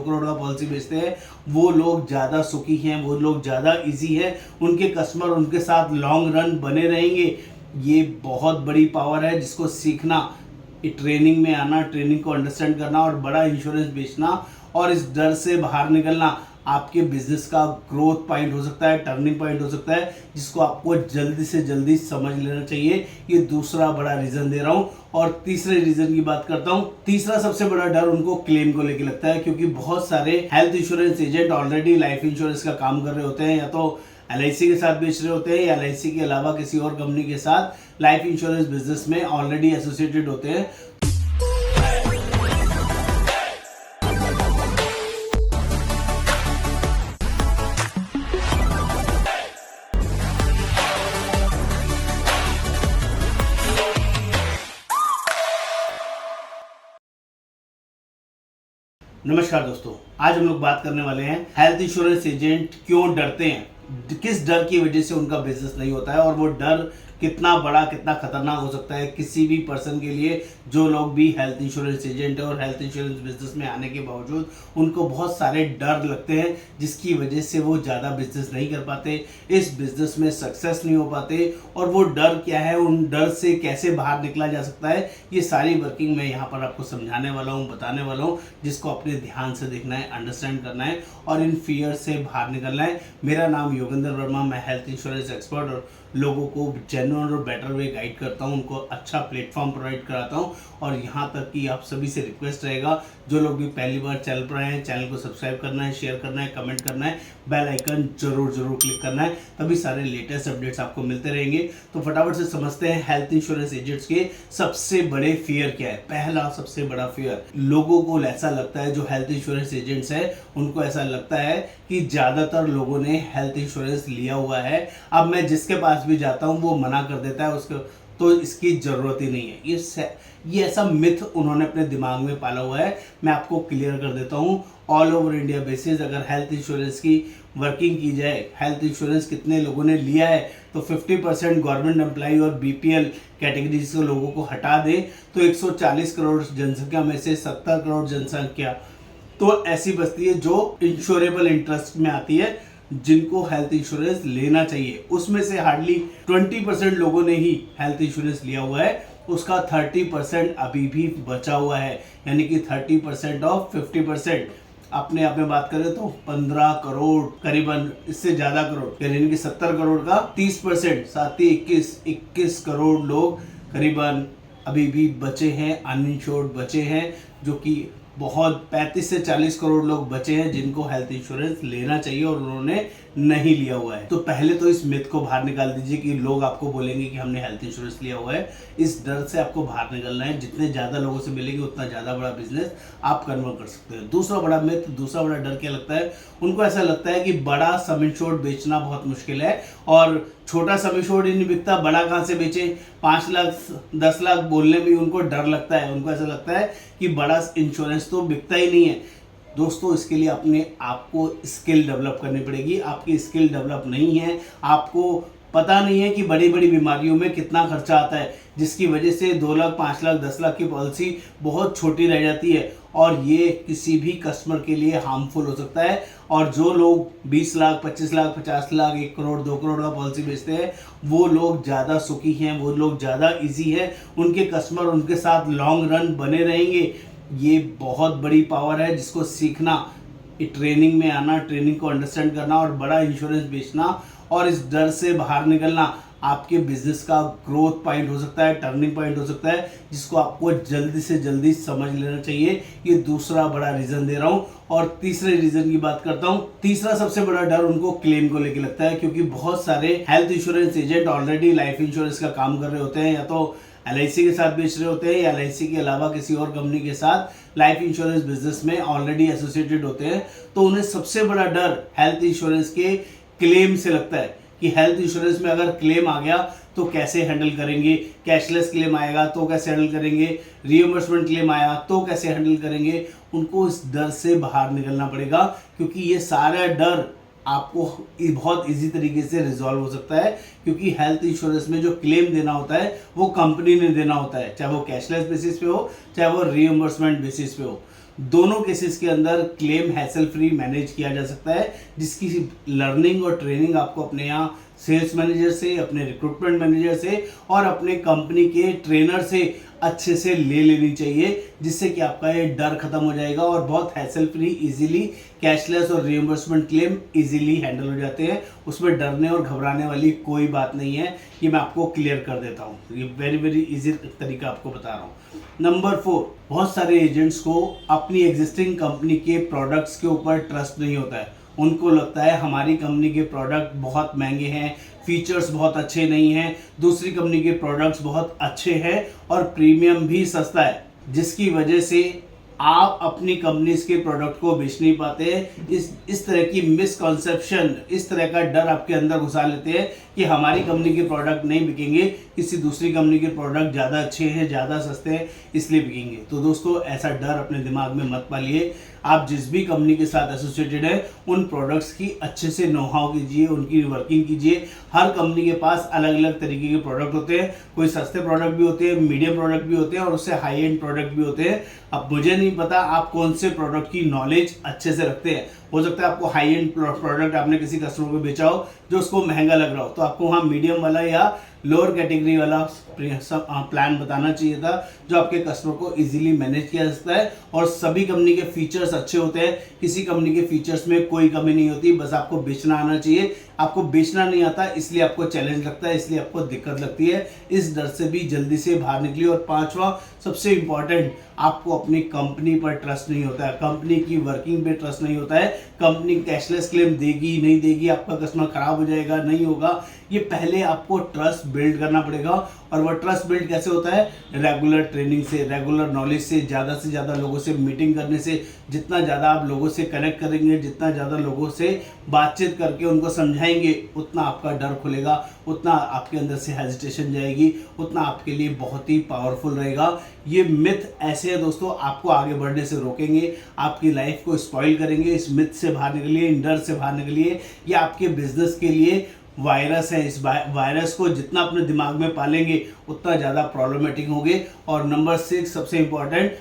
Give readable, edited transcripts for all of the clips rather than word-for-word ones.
करोड़ का पॉलिसी बेचते हैं वो लोग ज़्यादा सुखी हैं, वो लोग ज़्यादा इजी हैं, उनके कस्टमर उनके साथ लॉन्ग रन बने रहेंगे। ये बहुत बड़ी पावर है जिसको सीखना, ट्रेनिंग में आना, ट्रेनिंग को अंडरस्टैंड करना और बड़ा इंश्योरेंस बेचना और इस डर से बाहर निकलना आपके बिजनेस का ग्रोथ पॉइंट हो सकता है, टर्निंग पॉइंट हो सकता है, जिसको आपको जल्दी से जल्दी समझ लेना चाहिए। ये दूसरा बड़ा रीजन दे रहा हूं। और तीसरे रीजन की बात करता हूं। तीसरा सबसे बड़ा डर उनको क्लेम को लेकर लगता है, क्योंकि बहुत सारे health insurance agent already life insurance का काम कर रहे होते हैं, या तो LIC के साथ बेच रहे होते हैं या LIC के अलावा किसी और कंपनी के साथ लाइफ इंश्योरेंस बिजनेस में ऑलरेडी एसोसिएटेड होते हैं। नमस्कार दोस्तों, आज हम लोग बात करने वाले हैं हेल्थ इंश्योरेंस एजेंट क्यों डरते हैं, किस डर की वजह से उनका बिजनेस नहीं होता है और वो डर कितना बड़ा, कितना खतरनाक हो सकता है किसी भी पर्सन के लिए। जो लोग भी हेल्थ इंश्योरेंस एजेंट है और हेल्थ इंश्योरेंस बिजनेस में आने के बावजूद उनको बहुत सारे डर लगते हैं जिसकी वजह से वो ज़्यादा बिजनेस नहीं कर पाते, इस बिजनेस में सक्सेस नहीं हो पाते। और वो डर क्या है, उन डर से कैसे बाहर निकला जा सकता है, ये सारी वर्किंग मैं यहाँ पर आपको समझाने वाला हूँ, बताने वाला हूँ, जिसको अपने ध्यान से देखना है, अंडरस्टैंड करना है और इन फियर से बाहर निकलना है। मेरा नाम योगेंद्र वर्मा, मैं हेल्थ इंश्योरेंस एक्सपर्ट और लोगों को जेन्युइन और बेटर वे गाइड करता हूं, उनको अच्छा प्लेटफॉर्म प्रोवाइड कराता हूं। और यहां तक कि आप सभी से रिक्वेस्ट रहेगा, जो लोग भी पहली बार चैनल पर आए हैं, चैनल को सब्सक्राइब करना है, शेयर करना है, कमेंट करना है, बेल आइकन जरूर क्लिक करना है, तभी सारे लेटेस्ट अपडेट्स आपको मिलते रहेंगे। तो फटाफट से समझते हैं हेल्थ इंश्योरेंस एजेंट्स के सबसे बड़े फियर क्या है। पहला सबसे बड़ा फियर, लोगों को ऐसा लगता है, जो हेल्थ इंश्योरेंस एजेंट्स है उनको ऐसा लगता है कि ज्यादातर लोगों ने हेल्थ इंश्योरेंस लिया हुआ है, अब मैं जिसके पास भी जाता हूं वो मना कर देता है उसको, तो इसकी जरूरत ही नहीं है। ये ऐसा मिथ उन्होंने अपने दिमाग में पाला हुआ है। मैं आपको क्लियर कर देता हूं, ऑल ओवर इंडिया बेसिस अगर हेल्थ इंश्योरेंस की वर्किंग की जाए, हेल्थ इंश्योरेंस कितने लोगों ने लिया है, तो 50% गवर्नमेंट एम्प्लॉय और BPL कैटेगरी के लोगों को हटा दे तो 140 करोड़ जनसंख्या में से 70 करोड़ जनसंख्या तो ऐसी बचती है जो इंश्योरेबल इंटरेस्ट में आती है, जिनको हेल्थ इंश्योरेंस लेना चाहिए। उसमें से हार्डली 20% लोगों ने ही हेल्थ इंश्योरेंस लिया हुआ है, उसका 30% अभी भी बचा हुआ है, यानी कि 30% ऑफ 50%। अपने आप में बात करें तो 15 करोड़ करीबन, इससे ज्यादा करोड़, यानी कि 70 करोड़ का 30%, साथ ही 21 करोड़ लोग करीबन अभी भी बचे हैं, अनइंश्योर्ड बचे हैं, जो कि बहुत 35 से 40 करोड़ लोग बचे हैं जिनको हेल्थ इंश्योरेंस लेना चाहिए और उन्होंने नहीं लिया हुआ है। तो पहले तो इस मिथ को बाहर निकाल दीजिए कि लोग आपको बोलेंगे कि हमने हेल्थ इंश्योरेंस लिया हुआ है। इस डर से आपको बाहर निकलना है। जितने ज़्यादा लोगों से मिलेंगे उतना ज़्यादा बड़ा बिजनेस आप कन्वर्ट कर सकते हैं। दूसरा बड़ा मिथ, दूसरा बड़ा डर क्या लगता है, उनको ऐसा लगता है कि बड़ा सम इंश्योर्ड बेचना बहुत मुश्किल है और छोटा सम इंश्योर्ड ही नहीं बिकता, बड़ा कहाँ से बेचें। 5 लाख 10 लाख बोलने में उनको डर लगता है, उनको ऐसा लगता है कि बड़ा इंश्योरेंस तो बिकता ही नहीं है। दोस्तों, इसके लिए अपने आपको स्किल डेवलप करनी पड़ेगी। आपकी स्किल डेवलप नहीं है, आपको पता नहीं है कि बड़ी बड़ी बीमारियों में कितना खर्चा आता है, जिसकी वजह से 2 लाख 5 लाख 10 लाख की पॉलिसी बहुत छोटी रह जाती है और ये किसी भी कस्टमर के लिए हार्मफुल हो सकता है। और जो लोग 20 लाख 25 लाख 50 लाख 1 करोड़ 2 करोड़ का पॉलिसी बेचते हैं वो लोग ज़्यादा सुखी हैं, वो लोग ज़्यादा इजी है, उनके कस्टमर उनके साथ लॉन्ग रन बने रहेंगे। ये बहुत बड़ी पावर है जिसको सीखना, ट्रेनिंग में आना, ट्रेनिंग को अंडरस्टैंड करना और बड़ा इंश्योरेंस बेचना और इस डर से बाहर निकलना आपके बिजनेस का ग्रोथ पॉइंट हो सकता है, टर्निंग पॉइंट हो सकता है, जिसको आपको जल्दी से जल्दी समझ लेना चाहिए। ये दूसरा बड़ा रीजन दे रहा हूं। और तीसरे रीजन की बात करता हूं। तीसरा सबसे बड़ा डर उनको क्लेम को लेकर लगता है, क्योंकि बहुत सारे health insurance agent already life insurance का काम कर रहे होते हैं, या तो LIC के साथ बेच रहे होते हैं या LIC के अलावा किसी और कंपनी के साथ लाइफ इंश्योरेंस बिजनेस में ऑलरेडी एसोसिएटेड होते हैं। तो उन्हें सबसे बड़ा डर हेल्थ इंश्योरेंस के क्लेम से लगता है कि हेल्थ इंश्योरेंस में अगर क्लेम आ गया तो कैसे हैंडल करेंगे, कैशलेस क्लेम आएगा तो कैसे हैंडल करेंगे, रीइंबर्समेंट क्लेम आया तो कैसे हैंडल करेंगे। उनको इस डर से बाहर निकलना पड़ेगा, क्योंकि ये सारा डर आपको बहुत इजी तरीके से रिजॉल्व हो सकता है, क्योंकि हेल्थ इंश्योरेंस में जो क्लेम देना होता है वो कंपनी ने देना होता है, चाहे वो कैशलेस बेसिस पे हो चाहे वो रीइंबर्समेंट बेसिस पे हो। दोनों केसेस के अंदर क्लेम हैसल फ्री मैनेज किया जा सकता है, जिसकी लर्निंग और ट्रेनिंग आपको अपने यहाँ सेल्स मैनेजर से, अपने रिक्रूटमेंट मैनेजर से और अपने कंपनी के ट्रेनर से अच्छे से ले लेनी चाहिए, जिससे कि आपका ये डर खत्म हो जाएगा और बहुत हैसल फ्री इजीली कैशलेस और रिइंबर्समेंट क्लेम इजीली हैंडल हो जाते हैं। उसमें डरने और घबराने वाली कोई बात नहीं है, ये मैं आपको क्लियर कर देता हूँ। ये वेरी इजी तरीका आपको बता रहा हूँ। नंबर 4, बहुत सारे एजेंट्स को अपनी एग्जिस्टिंग कंपनी के प्रोडक्ट्स के ऊपर ट्रस्ट नहीं होता है। उनको लगता है हमारी कंपनी के प्रोडक्ट बहुत महंगे हैं, फीचर्स बहुत अच्छे नहीं हैं, दूसरी कंपनी के प्रोडक्ट्स बहुत अच्छे हैं और प्रीमियम भी सस्ता है, जिसकी वजह से आप अपनी कंपनीज के प्रोडक्ट को बेच नहीं पाते। इस तरह की मिसकॉन्सेप्शन, इस तरह का डर आपके अंदर घुसा लेते हैं कि हमारी कंपनी के प्रोडक्ट नहीं बिकेंगे, किसी दूसरी कंपनी के प्रोडक्ट ज़्यादा अच्छे हैं, ज़्यादा सस्ते हैं, इसलिए बिकेंगे। तो दोस्तों, ऐसा डर अपने दिमाग में मत पालिए। आप जिस भी कंपनी के साथ एसोसिएटेड है, उन प्रोडक्ट्स की अच्छे से नो हाउ कीजिए, उनकी वर्किंग कीजिए। हर कंपनी के पास अलग अलग तरीके के प्रोडक्ट होते हैं, कोई सस्ते प्रोडक्ट भी होते हैं, मीडियम प्रोडक्ट भी होते हैं और उससे हाई एंड प्रोडक्ट भी होते हैं। अब मुझे नहीं पता आप कौन से प्रोडक्ट की नॉलेज अच्छे से रखते हैं। हो सकता है आपको हाई एंड प्रोडक्ट आपने किसी कस्टमर को बेचा हो जो उसको महंगा लग रहा हो, तो आपको वहाँ मीडियम वाला या लोअर कैटेगरी वाला प्लान बताना चाहिए था, जो आपके कस्टमर को इजीली मैनेज किया जा सकता है। और सभी कंपनी के फीचर्स अच्छे होते हैं, किसी कंपनी के फीचर्स में कोई कमी नहीं होती, बस आपको बेचना आना चाहिए। आपको बेचना नहीं आता, इसलिए आपको चैलेंज लगता है, इसलिए आपको दिक्कत लगती है। इस डर से भी जल्दी से बाहर निकलिए। और 5वां सबसे इंपॉर्टेंट, आपको अपनी कंपनी पर ट्रस्ट नहीं होता है, कंपनी की वर्किंग पे ट्रस्ट नहीं होता है। कंपनी कैशलेस क्लेम देगी नहीं देगी, आपका कस्टमर खराब हो जाएगा नहीं होगा, ये पहले आपको ट्रस्ट बिल्ड करना पड़ेगा। और वह ट्रस्ट बिल्ड कैसे होता है? रेगुलर ट्रेनिंग से, रेगुलर नॉलेज से ज़्यादा लोगों से मीटिंग करने से। जितना ज़्यादा आप लोगों से कनेक्ट करेंगे, जितना ज़्यादा लोगों से बातचीत करके उनको समझाएंगे, उतना आपका डर खुलेगा, उतना आपके अंदर से हेजिटेशन जाएगी, उतना आपके लिए बहुत ही पावरफुल रहेगा। ये मिथ ऐसे है दोस्तों, आपको आगे बढ़ने से रोकेंगे, आपकी लाइफ को स्पॉइल करेंगे। इस मिथ से बाहर निकलिए, इन डर से बाहर निकलिए। ये आपके बिजनेस के लिए वायरस है। इस वायरस को जितना अपने दिमाग में पालेंगे, उतना ज़्यादा प्रॉब्लमेटिक होंगे। और नंबर 6 सबसे इम्पॉर्टेंट,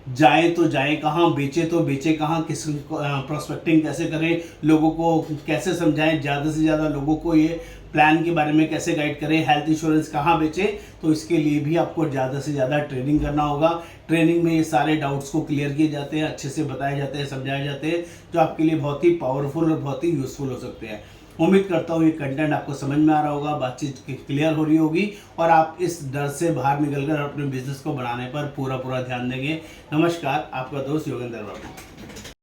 जाए तो जाए कहाँ, बेचे तो बेचे कहाँ, किस प्रोस्पेक्टिंग कैसे करें, लोगों को कैसे समझाएं, ज़्यादा से ज़्यादा लोगों को ये प्लान के बारे में कैसे गाइड करें, हेल्थ इंश्योरेंस कहाँ बेचें। तो इसके लिए भी आपको ज़्यादा से ज़्यादा ट्रेनिंग करना होगा। ट्रेनिंग में ये सारे डाउट्स को क्लियर किए जाते हैं, अच्छे से बताए जाते हैं, समझाए जाते हैं, जो आपके लिए बहुत ही पावरफुल और बहुत ही यूजफुल हो सकते हैं। उम्मीद करता हूँ ये कंटेंट आपको समझ में आ रहा होगा, बातचीत क्लियर हो रही होगी और आप इस डर से बाहर निकलकर अपने बिजनेस को बढ़ाने पर पूरा ध्यान देंगे। नमस्कार, आपका दोस्त योगेंद्र बाबू।